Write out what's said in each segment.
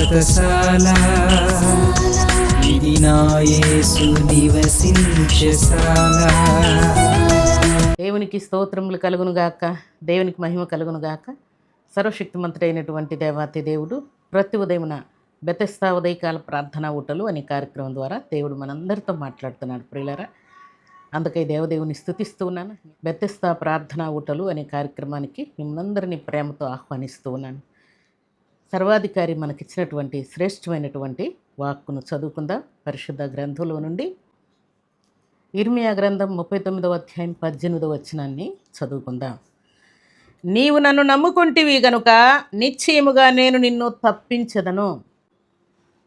వ్రతశాల ఇది నా యేసు నివసించశాల. దేవునికి స్తోత్రములు కలుగునుగాక, దేవునికి మహిమ కలుగునుగాక. సర్వశక్తిమంతుడైనటువంటి దేవాతి దేవుడు ప్రతి ఉదయమున బెతెస్దా ఉదయకాల ప్రార్థనా ఊటలు అనే కార్యక్రమం ద్వారా దేవుడు మనందరితో మాట్లాడుతున్నాడు ప్రియులారా. అందుకై దేవదేవుని స్తుతిస్తూ ఉన్నాను. బెతెస్దా ప్రార్థనా ఊటలు అనే కార్యక్రమానికి మిమ్మల్ందరినీ ప్రేమతో ఆహ్వానిస్తూ ఉన్నాను. సర్వాధికారి మనకిచ్చినటువంటి శ్రేష్టమైనటువంటి వాక్కును చదువుకుందాం. పరిశుద్ధ గ్రంథంలో నుండి ఇర్మియా గ్రంథం 39వ అధ్యాయం 18వ వచనాన్ని చదువుకుందాం. నీవు నన్ను నమ్ముకుంటివి గనుక నిశ్చయముగా నేను నిన్ను తప్పించదను.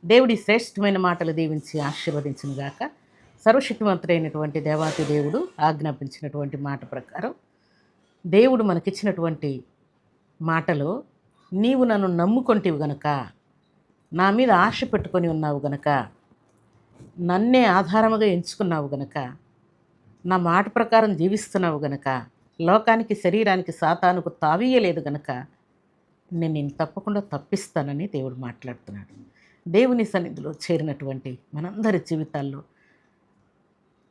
దేవుడి శ్రేష్టమైన మాటలు దీవించి ఆశీర్వదించును గాక. సర్వశక్తివంతుడైనటువంటి దేవాతి దేవుడు ఆజ్ఞాపించినటువంటి మాట ప్రకారం దేవుడు మనకిచ్చినటువంటి మాటలో నీవు నన్ను నమ్ముకొంటివి గనక, నా మీద ఆశ పెట్టుకొని ఉన్నావు గనక, నన్నే ఆధారముగా ఎంచుకున్నావు గనక, నా మాట ప్రకారం జీవిస్తున్నావు గనక, లోకానికి శరీరానికి సాతానుకు తావీయలేదు గనక నేను నిన్ను తప్పకుండా తప్పిస్తానని దేవుడు మాట్లాడుతున్నాడు. దేవుని సన్నిధిలో చేరినటువంటి మనందరి జీవితాల్లో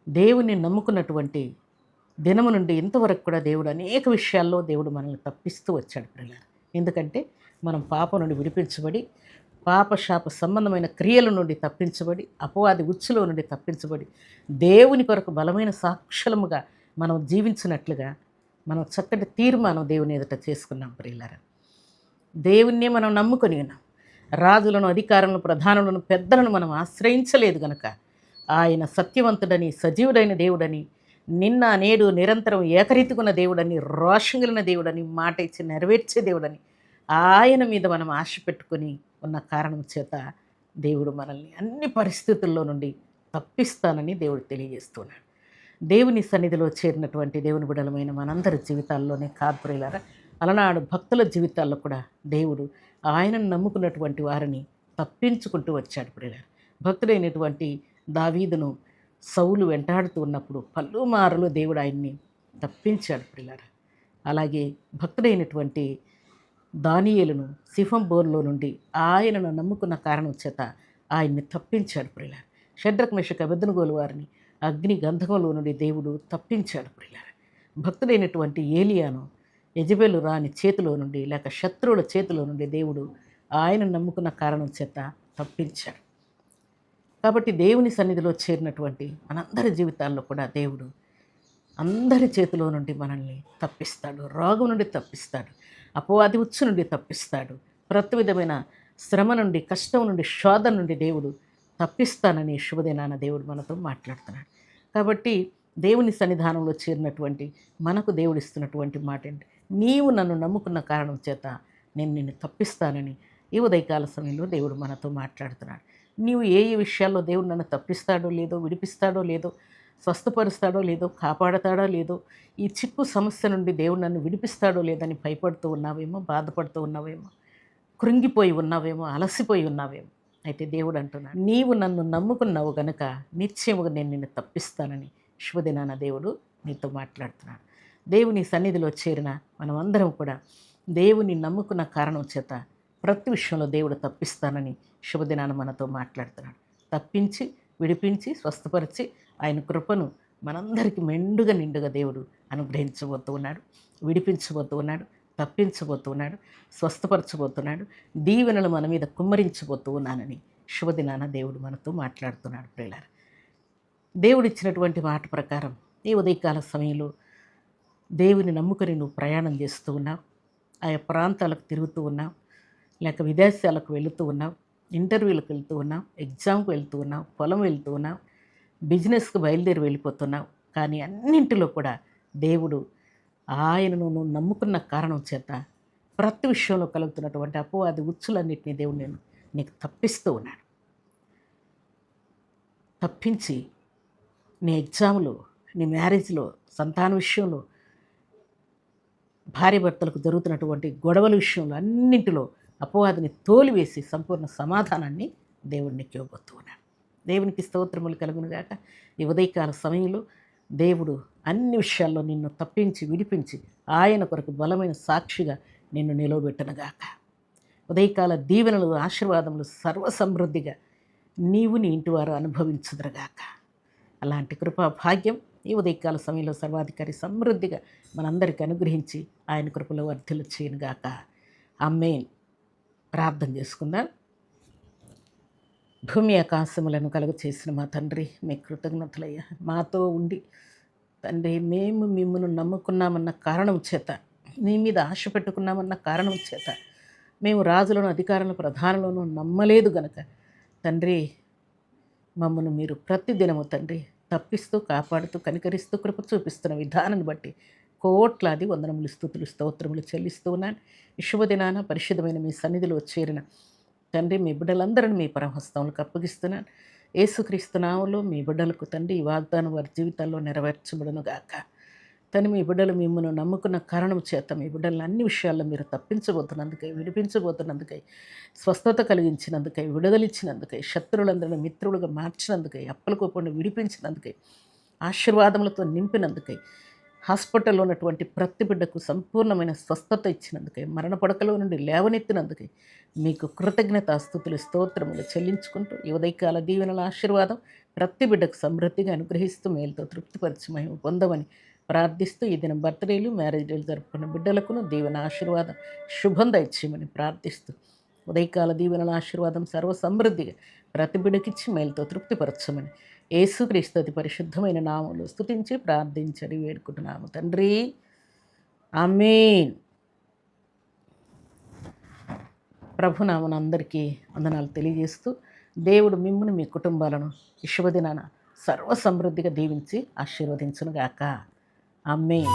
దేవుని నమ్ముకున్నటువంటి దినము నుండి ఇంతవరకు కూడా దేవుడు అనేక విషయాల్లో దేవుడు మనల్ని తప్పిస్తూ వచ్చాడు పిల్లలు. ఎందుకంటే మనం పాపం నుండి విడిపించబడి, పాపశాప సంబంధమైన క్రియల నుండి తప్పించబడి, అపవాది ఉచ్చులో నుండి తప్పించబడి, దేవుని కొరకు బలమైన సాక్షులముగా మనం జీవించినట్లుగా మనం చక్కటి తీర్మానం దేవుని ఎదుట చేసుకున్నాం ప్రియులారా. దేవుణ్ణే మనం నమ్ముకొని ఉన్నాం. రాజులను, అధికారులను, ప్రధానులను, పెద్దలను మనం ఆశ్రయించలేదు గనక ఆయన సత్యవంతుడని, సజీవుడైన దేవుడని, నిన్న నేడు నిరంతరం ఏకరీతికున్న దేవుడని, రోషంగిలిన దేవుడని, మాట ఇచ్చి నెరవేర్చే దేవుడని ఆయన మీద మనం ఆశ పెట్టుకొని ఉన్న కారణం చేత దేవుడు మనల్ని అన్ని పరిస్థితుల్లో నుండి తప్పిస్తానని దేవుడు తెలియజేస్తున్నాడు. దేవుని సన్నిధిలో చేరినటువంటి దేవుని బిడ్డలమైన మనందరి జీవితాల్లోనే కాదు ప్రియులారా, అలనాడు భక్తుల జీవితాల్లో కూడా దేవుడు ఆయనను నమ్ముకున్నటువంటి వారిని తప్పించుకుంటూ వచ్చాడు ప్రియులారా. భక్తుడైనటువంటి దావీదును సౌలు వెంటాడుతూ ఉన్నప్పుడు పలుమారులు దేవుడు ఆయన్ని తప్పించాడు ప్రియులారా. అలాగే భక్తుడైనటువంటి దానియేలును సిఫం బోర్లో నుండి ఆయనను నమ్ముకున్న కారణం చేత ఆయన్ని తప్పించాడు ప్రియులారా. షడ్రక్ మెషక్ అబెద్నెగోలు వారిని అగ్ని గంధకంలో నుండి దేవుడు తప్పించాడు ప్రియులారా. భక్తుడైనటువంటి ఏలియాను యెజెబెలు రాణి చేతిలో నుండి, లేక శత్రువుల చేతిలో నుండి దేవుడు ఆయన నమ్ముకున్న కారణం చేత తప్పించాడు. కాబట్టి దేవుని సన్నిధిలో చేరినటువంటి మనందరి జీవితాల్లో కూడా దేవుడు అందరి చేతిలో నుండి మనల్ని తప్పిస్తాడు. రోగం నుండి తప్పిస్తాడు, అపవాది ఉచ్చు నుండి తప్పిస్తాడు, ప్రతి విధమైన శ్రమ నుండి, కష్టం నుండి, శోధన నుండి దేవుడు తప్పిస్తానని శుభదినాన దేవుడు మనతో మాట్లాడుతున్నాడు. కాబట్టి దేవుని సన్నిధానంలో చేరినటువంటి మనకు దేవుడు ఇస్తున్నటువంటి మాట ఏంటి? నీవు నన్ను నమ్ముకున్న కారణం చేత నేను నిన్ను తప్పిస్తానని ఈ ఉదయకాల సమయంలో దేవుడు మనతో మాట్లాడుతున్నాడు. నీవు ఏ ఏ విషయాల్లో దేవుడు నన్ను తప్పిస్తాడో లేదో, విడిపిస్తాడో లేదో, స్వస్థపరుస్తాడో లేదో, కాపాడతాడో లేదో, ఈ చిక్కు సమస్య నుండి దేవుడు నన్ను విడిపిస్తాడో లేదని భయపడుతూ ఉన్నావేమో, బాధపడుతూ ఉన్నావేమో, కృంగిపోయి ఉన్నావేమో, అలసిపోయి ఉన్నావేమో. అయితే దేవుడు అంటున్నాడు, నీవు నన్ను నమ్ముకున్నావు గనుక నిశ్చయముగా నేను నిన్ను తప్పిస్తానని శుభదినాన దేవుడు నీతో మాట్లాడుతున్నాడు. దేవుని సన్నిధిలో చేరిన మనమందరం కూడా దేవుని నమ్ముకున్న కారణం చేత ప్రతి విషయంలో దేవుడు తప్పిస్తానని శుభదినాన మనతో మాట్లాడుతున్నాడు. తప్పించి, విడిపించి, స్వస్థపరిచి ఆయన కృపను మనందరికీ మెండుగా నిండుగా దేవుడు అనుగ్రహించబోతూ ఉన్నాడు, విడిపించబోతూ ఉన్నాడు, తప్పించబోతూ ఉన్నాడు, స్వస్థపరచబోతున్నాడు, దీవెనలు మన మీద కుమ్మరించబోతూ ఉన్నానని శుభదినాన దేవుడు మనతో మాట్లాడుతున్నాడు ప్రియులారా. దేవుడిచ్చినటువంటి మాట ప్రకారం ఈ ఉదయకాల సమయంలో దేవుని నమ్ముకొని నువ్వు ప్రయాణం చేస్తూ ఉన్నావు, ఆయా ప్రాంతాలకు తిరుగుతూ ఉన్నావు, లేక విదేశాలకు వెళుతూ ఉన్నావు, ఇంటర్వ్యూలకు వెళ్తూ ఉన్నావు, ఎగ్జామ్కి వెళ్తూ ఉన్నావు, పొలం వెళ్తూ ఉన్నావు, బిజినెస్కి బయలుదేరి వెళ్ళిపోతున్నావు. కానీ అన్నింటిలో కూడా దేవుడు ఆయనను నువ్వు నమ్ముకున్న కారణం చేత ప్రతి విషయంలో కలుగుతున్నటువంటి అపవాది ఉచ్చులన్నింటినీ దేవుడు నీకు తప్పిస్తూ ఉన్నాడు. తప్పించి నీ ఎగ్జామ్లో, నీ మ్యారేజ్లో, సంతాన విషయంలో, భార్య భర్తలకు జరుగుతున్నటువంటి గొడవల విషయంలో అన్నింటిలో అపవాదిని తోలివేసి సంపూర్ణ సమాధానాన్ని దేవుడిని ఇవ్వబోతూ ఉన్నాడు. దేవునికి స్తోత్రములు కలుగునుగాక. ఈ ఉదయకాల సమయంలో దేవుడు అన్ని విషయాల్లో నిన్ను తప్పించి, విడిపించి ఆయన కొరకు బలమైన సాక్షిగా నిన్ను నిలవబెట్టనుగాక. ఉదయకాల దీవెనలు, ఆశీర్వాదములు సర్వసమృద్ధిగా నీవు నీ ఇంటి వారు అనుభవించుదురుగాక. అలాంటి కృపా భాగ్యం ఈ ఉదయకాల సమయంలో సర్వాధికారి సమృద్ధిగా మనందరికీ అనుగ్రహించి ఆయన కృపలో వర్ధిల్లు చేయనుగాక. ఆమేన్. ప్రార్థన చేసుకుందాం. భూమి ఆకాశములను కలుగ చేసిన మా తండ్రి, మీ కృతజ్ఞతలయ్యా. మాతో ఉండి తండ్రి, మేము మిమ్మల్ని నమ్ముకున్నామన్న కారణం చేత, మీ మీద ఆశ పెట్టుకున్నామన్న కారణం చేత, మేము రాజులను, అధికారులను, ప్రధానులను నమ్మలేదు గనక తండ్రి, మమ్మల్ని మీరు ప్రతిదినము తండ్రి తప్పిస్తూ, కాపాడుతూ, కనికరిస్తూ, కృప చూపిస్తున్న విధానాన్ని బట్టి కోట్లాది వందనములు, స్తుతులు, స్తోత్రములు చెల్లిస్తూ ఉన్నాను. ఈ శుభదినాన పరిశుద్ధమైన మీ సన్నిధిలో చేరిన తండ్రి, మీ బిడ్డలందరినీ మీ పరమహస్తములకు అప్పగిస్తున్నాను. యేసుక్రీస్తు నామములో మీ బిడ్డలకు తండ్రి ఈ వాగ్దానం వారి జీవితాల్లో నెరవేర్చబడును గాక. తండ్రి, మీ బిడ్డలు మిమ్మల్ని నమ్ముకున్న కారణం చేత మీ బిడ్డలను అన్ని విషయాల్లో మీరు తప్పించబోతున్నందుకై, విడిపించబోతున్నందుకై, స్వస్థత కలిగించినందుకై, విడుదలిచ్చినందుకై, శత్రువులందరినీ మిత్రులుగా మార్చినందుకై, అప్పుల కోపండి విడిపించినందుకై, ఆశీర్వాదములతో నింపినందుకై, హాస్పిటల్లో ఉన్నటువంటి ప్రతి బిడ్డకు సంపూర్ణమైన స్వస్థత ఇచ్చినందుకై, మరణ పడకలో నుండి లేవనెత్తినందుకై మీకు కృతజ్ఞతాస్తుతులు, స్తోత్రములు చెల్లించుకుంటూ ఈ ఉదయకాల దీవెనల ఆశీర్వాదం ప్రతి బిడ్డకు సమృద్ధిగా అనుగ్రహిస్తూ మేలుతో తృప్తిపరిచి మేము పొందమని ప్రార్థిస్తూ ఈ దినం బర్త్డేలు, మ్యారేజ్ డేలు జరుపుకున్న బిడ్డలకును దీవెన ఆశీర్వాదం శుభం దయచేయమని ప్రార్థిస్తూ ఉదయకాల దీవెనల ఆశీర్వాదం సర్వ సమృద్ధిగా ప్రతి బిడ్డకిచ్చి మేలుతో తృప్తిపరచమని యేసుక్రీస్తు అతి పరిశుద్ధమైన నామములో స్తుతించి ప్రార్థించడి వేడుకుంటున్నాము తండ్రి. ఆమేన్. ప్రభునామన అందరికీ వందనాలు తెలియజేస్తూ దేవుడు మిమ్మును, మీ కుటుంబాలను ఈ శుభదినాన సర్వ సమృద్ధిగా దీవించి ఆశీర్వదించునుగాక. ఆమేన్.